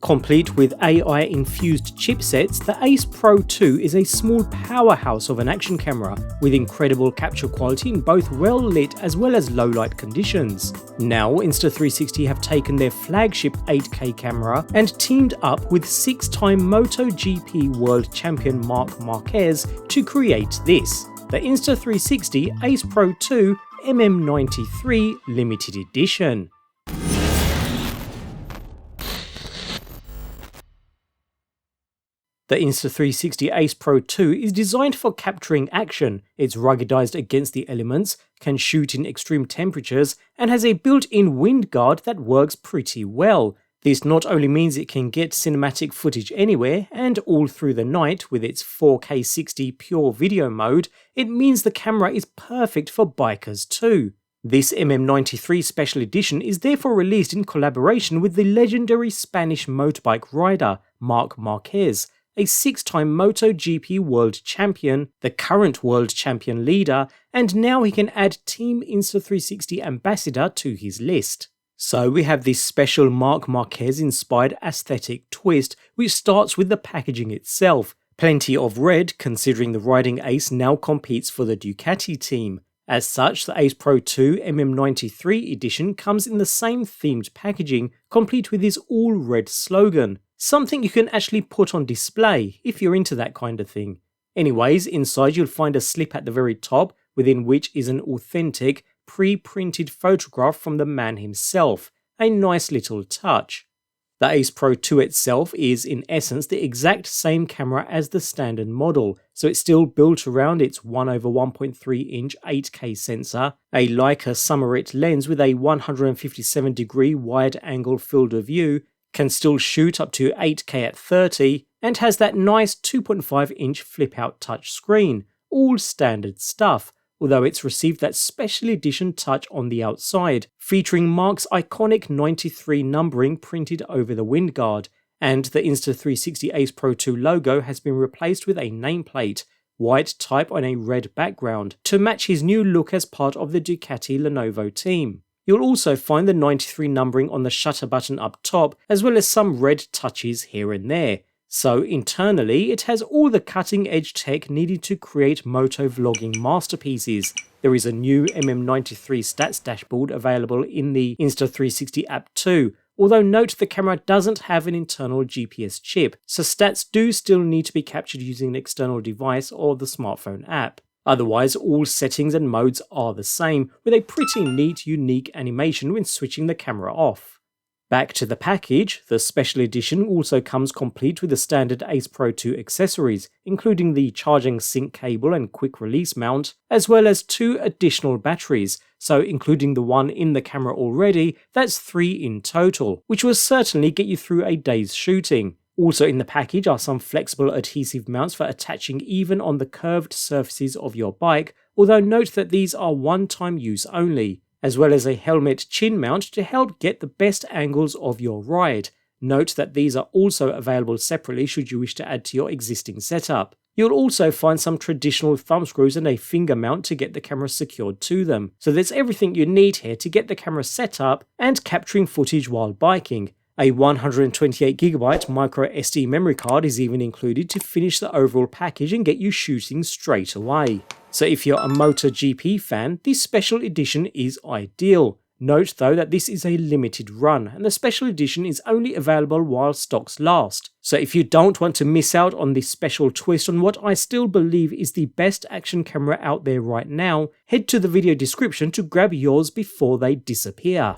Complete with AI-infused chipsets, the Ace Pro 2 is a small powerhouse of an action camera with incredible capture quality in both well-lit as well as low-light conditions. Now, Insta360 have taken their flagship 8K camera and teamed up with 6-time MotoGP World Champion Marc Marquez to create this, the Insta360 Ace Pro 2 MM93 Limited Edition. The Insta360 Ace Pro 2 is designed for capturing action. It's ruggedized against the elements, can shoot in extreme temperatures, and has a built-in wind guard that works pretty well. This not only means it can get cinematic footage anywhere and all through the night with its 4K 60 pure video mode, it means the camera is perfect for bikers too. This MM93 Special Edition is therefore released in collaboration with the legendary Spanish motorbike rider Marc Marquez, a 6-time MotoGP World Champion, the current World Champion leader, and now he can add Team Insta360 Ambassador to his list. So we have this special Marc Marquez inspired aesthetic twist, which starts with the packaging itself. Plenty of red, considering the riding Ace now competes for the Ducati team. As such, the Ace Pro 2 MM93 edition comes in the same themed packaging, complete with his all-red slogan. Something you can actually put on display, if you're into that kind of thing. Anyways, inside you'll find a slip at the very top, within which is an authentic, pre-printed photograph from the man himself. A nice little touch. The Ace Pro 2 itself is, in essence, the exact same camera as the standard model, so it's still built around its 1/1.3 inch 8K sensor, a Leica Summaret lens with a 157-degree wide-angle field of view, can still shoot up to 8K at 30, and has that nice 2.5 inch flip-out touch screen, all standard stuff, although it's received that special edition touch on the outside, featuring Marc's iconic 93 numbering printed over the wind guard, and the Insta360 Ace Pro 2 logo has been replaced with a nameplate, white type on a red background, to match his new look as part of the Ducati Lenovo team. You'll also find the 93 numbering on the shutter button up top, as well as some red touches here and there. So internally, it has all the cutting-edge tech needed to create motovlogging masterpieces. There is a new MM93 stats dashboard available in the Insta360 app too, although note the camera doesn't have an internal GPS chip, so stats do still need to be captured using an external device or the smartphone app. Otherwise, all settings and modes are the same, with a pretty neat, unique animation when switching the camera off. Back to the package, the Special Edition also comes complete with the standard Ace Pro 2 accessories, including the charging sync cable and quick release mount, as well as 2 additional batteries, so including the one in the camera already, that's 3 in total, which will certainly get you through a day's shooting. Also in the package are some flexible adhesive mounts for attaching even on the curved surfaces of your bike, although note that these are one-time use only, as well as a helmet chin mount to help get the best angles of your ride. Note that these are also available separately should you wish to add to your existing setup. You'll also find some traditional thumb screws and a finger mount to get the camera secured to them. So there's everything you need here to get the camera set up and capturing footage while biking. A 128GB micro SD memory card is even included to finish the overall package and get you shooting straight away. So if you're a MotoGP fan, this special edition is ideal. Note though that this is a limited run, and the special edition is only available while stocks last. So if you don't want to miss out on this special twist on what I still believe is the best action camera out there right now, head to the video description to grab yours before they disappear.